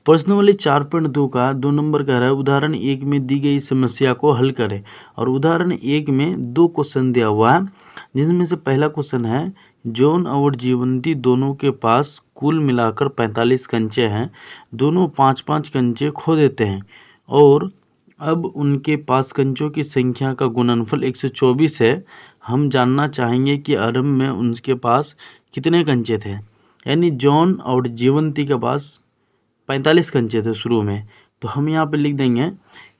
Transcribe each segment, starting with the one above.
प्रश्नावली 4.2 का 2 नंबर कह रहा है उदाहरण 1 में दी गई समस्या को हल करें। और उदाहरण 1 में 2 क्वेश्चन दिया हुआ है, जिसमें से पहला क्वेश्चन है जॉन और जीवंती दोनों के पास कुल मिलाकर 45 कंचे हैं। दोनों 5-5 कंचे खो देते हैं और अब उनके पास कंचों की संख्या का गुणनफल 124 है। हम जानना चाहेंगे कि आरंभ में उनके पास कितने कंचे थे। यानी जॉन और जीवंती के पास 45 कंचे थे शुरू में। तो हम यहाँ पे लिख देंगे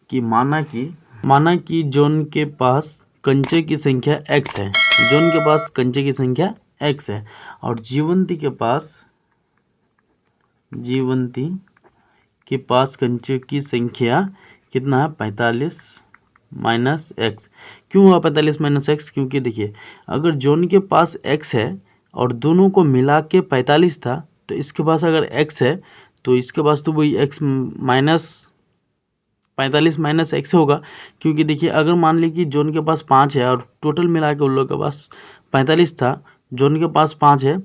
कि माना कि जॉन के पास कंचे की संख्या x है। जॉन के पास कंचे की संख्या x है और जीवंती के पास कंचे की संख्या कितना है 45 माइनस एक्स। क्यों हुआ 45 माइनस एक्स? क्योंकि देखिए अगर जॉन के पास x है और दोनों को मिला के 45 था, तो इसके पास अगर x है तो इसके पास तो वही x माइनस 45 माइनस एक्स होगा। क्योंकि देखिए अगर मान ली कि जॉन के पास 5 है और टोटल मिला के उन लोग के पास 45 था, जॉन के पास 5 है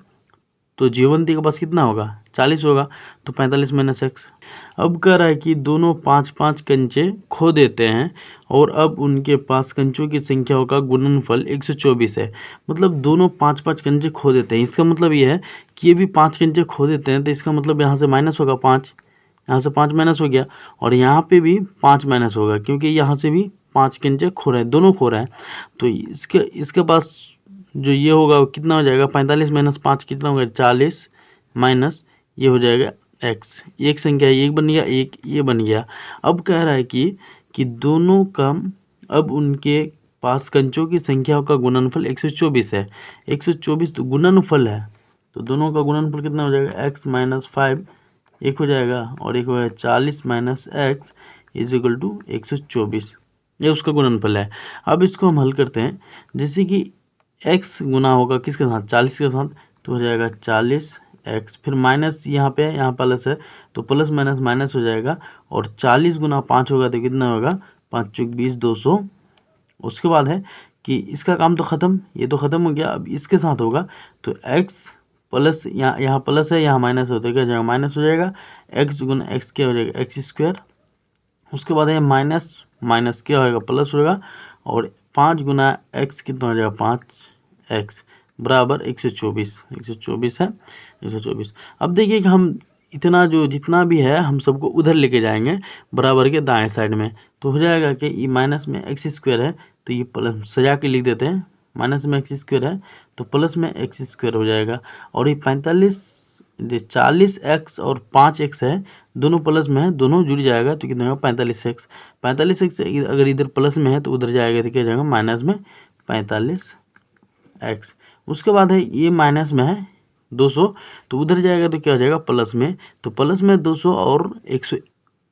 तो जीवंती के पास कितना होगा 40 होगा, तो 45 माइनस एक्स। अब कह रहा है कि दोनों 5-5 कंचे खो देते हैं और अब उनके पास कंचों की संख्याओं का गुणनफल 124 है। मतलब दोनों 5-5 कंचे खो देते हैं। इसका मतलब ये है कि ये भी 5 कंचे खो देते हैं, तो इसका मतलब यहाँ से माइनस होगा 5, यहाँ से 5 माइनस हो गया और यहाँ पे भी 5 माइनस होगा, क्योंकि यहाँ से भी 5 कंचे खो रहे हैं, दोनों खो रहे हैं। तो इसके पास जो ये होगा वो कितना हो जाएगा 45 माइनस 5 कितना होगा 40 माइनस ये हो जाएगा एक्स। एक संख्या एक बन गया, एक ये बन गया। अब कह रहा है कि दोनों का अब उनके पास कंचों की संख्याओं का गुणनफल 124 है। 124 तो गुणनफल है, तो दोनों का गुणनफल कितना हो जाएगा x माइनस 5 एक हो जाएगा और एक हो जाएगा 40 minus X is equal to 124। ये उसका गुणनफल है। अब इसको हम हल करते हैं। जैसे कि x गुना होगा किसके साथ 40 के साथ, तो हो जाएगा 40 एक्स, फिर माइनस यहाँ पे यहाँ प्लस है तो प्लस माइनस माइनस हो जाएगा और 40 गुना 5 होगा तो कितना होगा 5 चौक 20 200। उसके बाद है कि इसका काम तो ख़त्म, ये तो ख़त्म हो गया। अब इसके साथ होगा तो x प्लस यहाँ प्लस है यहाँ माइनस होता है क्या जाएगा माइनस हो जाएगा, x गुना एक्स क्या हो जाएगा एक्स स्क्वायर। उसके बाद है माइनस माइनस क्या होगा प्लस होगा और 5 गुना एक्स कितना हो जाएगा 5x बराबर 124 है 124। अब देखिए कि हम इतना जो जितना भी है हम सबको उधर लेके जाएंगे बराबर के दाएं साइड में, तो हो जाएगा कि ये माइनस में एक्स स्क्वायर है तो ये प्लस सजा के लिख देते हैं, माइनस में एक्स स्क्वायर है तो प्लस में एक्स स्क्वायर हो जाएगा। और ये 40x और 5x है दोनों प्लस में है, दोनों जुड़ जाएगा तो कितना होगा 45x। 45x अगर इधर प्लस में है तो उधर जाएगा तो क्या जाएगा माइनस में 45x। उसके बाद है ये माइनस में है 200 तो उधर जाएगा तो क्या हो जाएगा प्लस में, तो प्लस में 200 और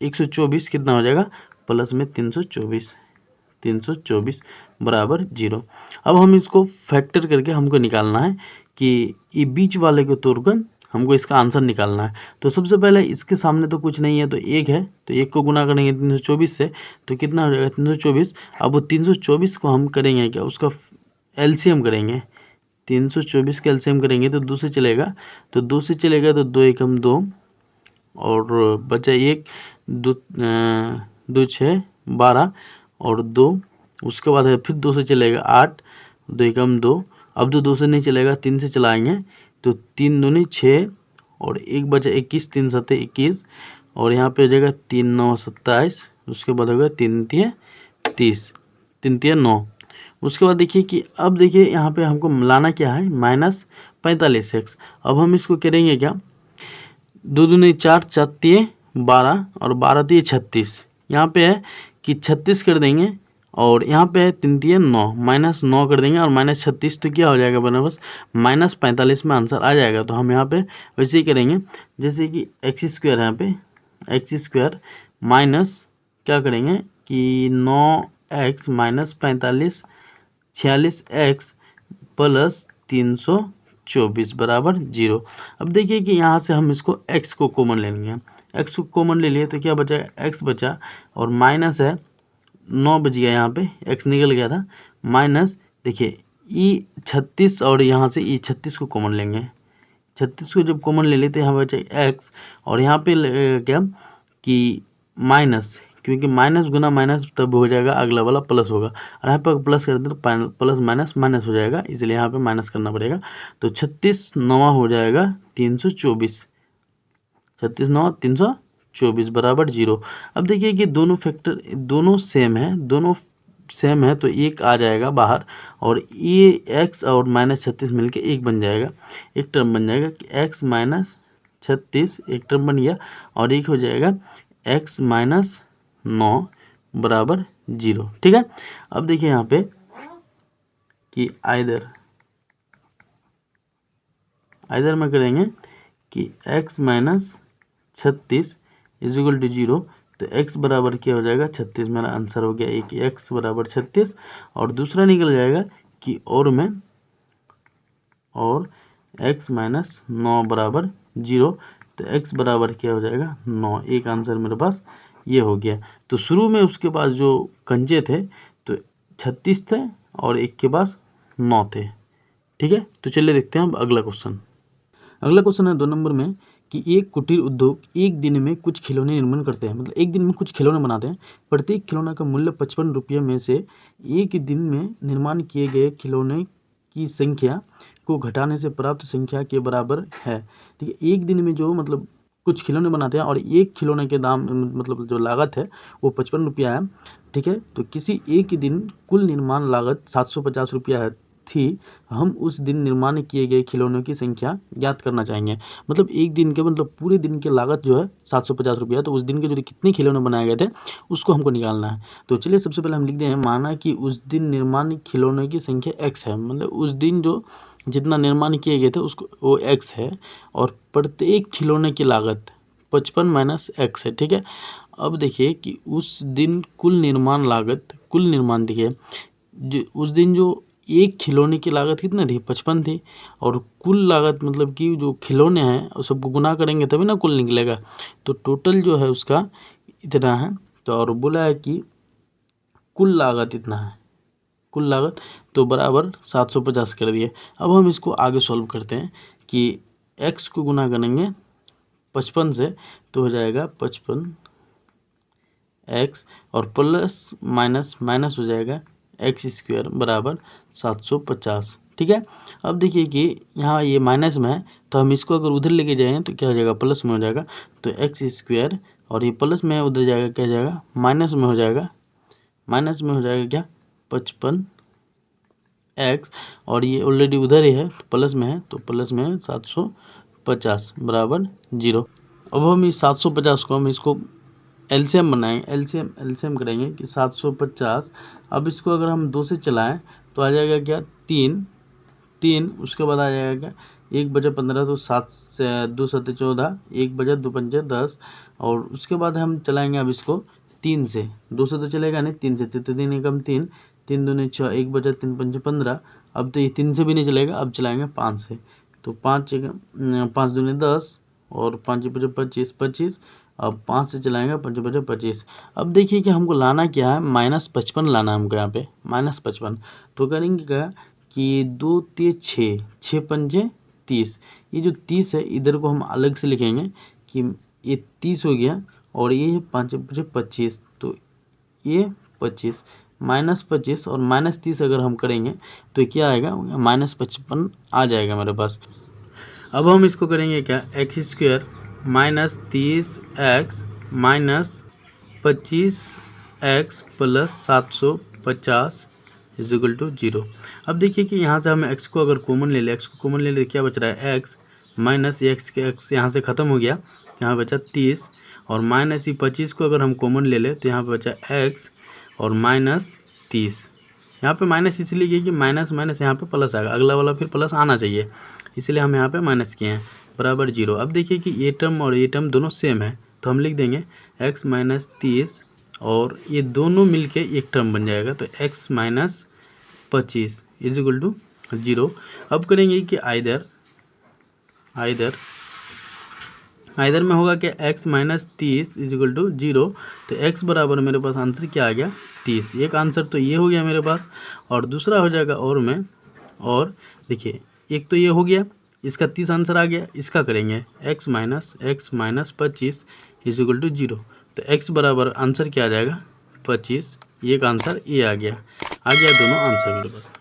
124 कितना हो जाएगा प्लस में 324 बराबर 0। अब हम इसको फैक्टर करके हमको निकालना है कि ये बीच वाले को तोड़कर हमको इसका आंसर निकालना है। तो सबसे पहले इसके सामने तो कुछ नहीं है तो एक है, तो एक को गुना करेंगे 324 से तो कितना हो जाएगा 324। अब वो 324 को हम करेंगे क्या उसका एलसीएम करेंगे, 324 का एलसीएम करेंगे तो 2 से चलेगा, तो 2 से चलेगा तो 2 एकम 2 और बचा 1 2 6 12 और 2। उसके बाद है फिर 2 से चलेगा 8 2 एकम 2। अब तो 2 से नहीं चलेगा 3 से चलाएंगे तो 3 दूनी 6 और 1 बचा 21 3 7 21 और यहाँ पे हो जाएगा 3 9 27। उसके बाद होगा 3 3 30 3 3 9। उसके बाद देखिए कि अब देखिए यहाँ पे हमको मिलाना क्या है माइनस 45x। अब हम इसको करेंगे क्या 2 दूनी 4 4 3 12 और 12 3 36। यहाँ पे है कि 36 कर देंगे और यहाँ पे है 3 3 9 माइनस 9 कर देंगे और माइनस 36 तो क्या हो जाएगा बना बस माइनस 45 में आंसर आ जाएगा। तो हम यहाँ पे वैसे ही करेंगे जैसे कि एक्स स्क्वायर है, यहाँ पे एक्स स्क्वायर माइनस क्या करेंगे कि 9x माइनस 45 46x प्लस 324 बराबर 0। अब देखिए कि यहाँ से हम इसको x को कॉमन ले लेंगे, x को कॉमन ले लिए तो क्या बचा x बचा और माइनस है 9 बच गया, यहाँ पे x निकल गया था माइनस देखिए ई 36 और यहाँ से ई 36 को कॉमन लेंगे, 36 को जब कॉमन ले लेते हैं यहाँ बचा x, और यहाँ पे क्या कि माइनस, क्योंकि माइनस गुना माइनस तब हो जाएगा अगला वाला प्लस होगा, और यहाँ पर प्लस कर दें तो प्लस माइनस माइनस हो जाएगा, इसलिए यहाँ पे माइनस करना पड़ेगा। तो 36 नवा हो जाएगा 324, 36 नवा 324 बराबर 0। अब देखिए कि दोनों फैक्टर दोनों सेम है तो एक आ जाएगा बाहर, और ये x और -36 मिलके एक बन जाएगा, एक टर्म बन जाएगा कि x -36 एक टर्म बन गया, और एक हो जाएगा x -9 बराबर 0। ठीक है। अब देखिए यहाँ पे कि आइदर में करेंगे कि x -36 इज इक्वल टू 0, तो x बराबर क्या हो जाएगा 36, मेरा आंसर हो गया एक x बराबर 36, और दूसरा निकल जाएगा कि और x -9 बराबर 0, तो x बराबर क्या हो जाएगा 9, एक आंसर मेरे पास ये हो गया। तो शुरू में उसके पास जो कंजे थे तो 36 थे और एक के पास 9 थे। ठीक है, तो चलिए देखते हैं अब अगला क्वेश्चन। अगला क्वेश्चन है 2 नंबर में कि एक कुटीर उद्योग एक दिन में कुछ खिलौने निर्माण करते हैं, मतलब एक दिन में कुछ खिलौने बनाते हैं। प्रत्येक खिलौना का मूल्य 55 रुपये में से एक दिन में निर्माण किए गए खिलौने की संख्या को घटाने से प्राप्त संख्या के बराबर है। ठीक है, एक दिन में जो मतलब कुछ खिलौने बनाते हैं और एक खिलौने के दाम मतलब जो लागत है वो 55 रुपया है। ठीक है, तो किसी एक दिन कुल निर्माण लागत 750 रुपया है थी, हम उस दिन निर्माण किए गए खिलौनों की संख्या ज्ञात करना चाहेंगे। मतलब एक दिन के मतलब पूरे दिन की लागत जो है 750 रुपया, तो उस दिन के जो कितने खिलौने बनाए गए थे उसको हमको निकालना है। तो चलिए सबसे पहले हम लिखते हैं, माना कि उस दिन निर्माण खिलौनों की संख्या x है, मतलब उस दिन जो जितना निर्माण किए गए थे उसको वो x है, और प्रत्येक खिलौने की लागत 55 माइनस x है। ठीक है, अब देखिए कि उस दिन कुल निर्माण देखिए जो उस दिन जो एक खिलौने की लागत कितनी थी 55 थी, और कुल लागत मतलब कि जो खिलौने हैं उस सबको गुना करेंगे तभी ना कुल निकलेगा। तो टोटल जो है उसका इतना है, तो और बोला है कि कुल लागत इतना है, कुल लागत तो बराबर 750 कर दिए। अब हम इसको आगे सॉल्व करते हैं कि x को गुना करेंगे 55 से तो हो जाएगा 55x, और प्लस माइनस माइनस हो जाएगा एक्स स्क्वायर बराबर 750। ठीक है, अब देखिए कि यहाँ ये माइनस में है तो हम इसको अगर उधर लेके जाएँ तो क्या हो जाएगा प्लस में हो जाएगा, तो एक्स स्क्वायर, और ये प्लस में है उधर जाएगा क्या हो जाएगा माइनस में हो जाएगा, क्या 55x, और ये ऑलरेडी उधर ही है प्लस में है तो प्लस में है 750 बराबर 0। अब हम इस 750 को हम इसको एलसीएम बनाएंगे, एलसीएम करेंगे कि 750, अब इसको अगर हम 2 से चलाएं तो आ जाएगा क्या 3, उसके बाद आ जाएगा क्या 1 बजे 15, तो 7 से 2 7 14, 1 बजे 2 पंजे 10, और उसके बाद हम चलाएंगे अब इसको 3 से, 2 से तो चलेगा नहीं, 3 से, 3 एकम 3, 3 दूनी 6, 1 बजे 3 पंजे 15, अब तो ये 3 से भी नहीं चलेगा, अब चलाएंगे 5 से, तो 5 दूनी 10, और 5 बजे 25, अब 5 से चलाएंगे 5 बजे 25। अब देखिए कि हमको लाना क्या है -55 लाना है हमको यहाँ पे -55, तो करेंगे क्या कि 2 3 6, 6 पंजे 30, ये जो 30 है इधर को हम अलग से लिखेंगे कि ये 30 हो गया, और ये 5 बजे 25, तो ये 25 -25 और -30 अगर हम करेंगे तो क्या आएगा -55 आ जाएगा मेरे पास। अब हम इसको करेंगे क्या X square -30x -25x plus 750 is equal to 0। अब देखिए कि यहाँ से हम x को अगर कॉमन ले ले, क्या बच रहा है x माइनस x के x यहाँ से ख़त्म हो गया, यहाँ बचा 30, और माइनस ये 25 को अगर हम कॉमन ले ले तो यहाँ पे बचा x और -30। यहाँ पे माइनस इसलिए किया कि माइनस माइनस यहाँ पे प्लस आएगा, अगला वाला फिर प्लस आना चाहिए, इसलिए हम यहाँ पे माइनस किए हैं बराबर 0। अब देखिए कि ये टर्म और ये टर्म दोनों सेम है, तो हम लिख देंगे x -30, और ये दोनों मिलके एक टर्म बन जाएगा, तो x -25 इज इक्वल टू 0। अब करेंगे कि आइदर में होगा कि x -30 इज इक्वल टू 0, तो x बराबर मेरे पास आंसर क्या आ गया 30, एक आंसर तो ये हो गया मेरे पास, और दूसरा हो जाएगा और में, और देखिए एक तो ये हो गया, इसका 30 आंसर आ गया। इसका करेंगे x minus 25 is equal to 0। तो x बराबर आंसर क्या आ जाएगा 25, ये का आंसर ये आ गया दोनों आंसर मेरे पास।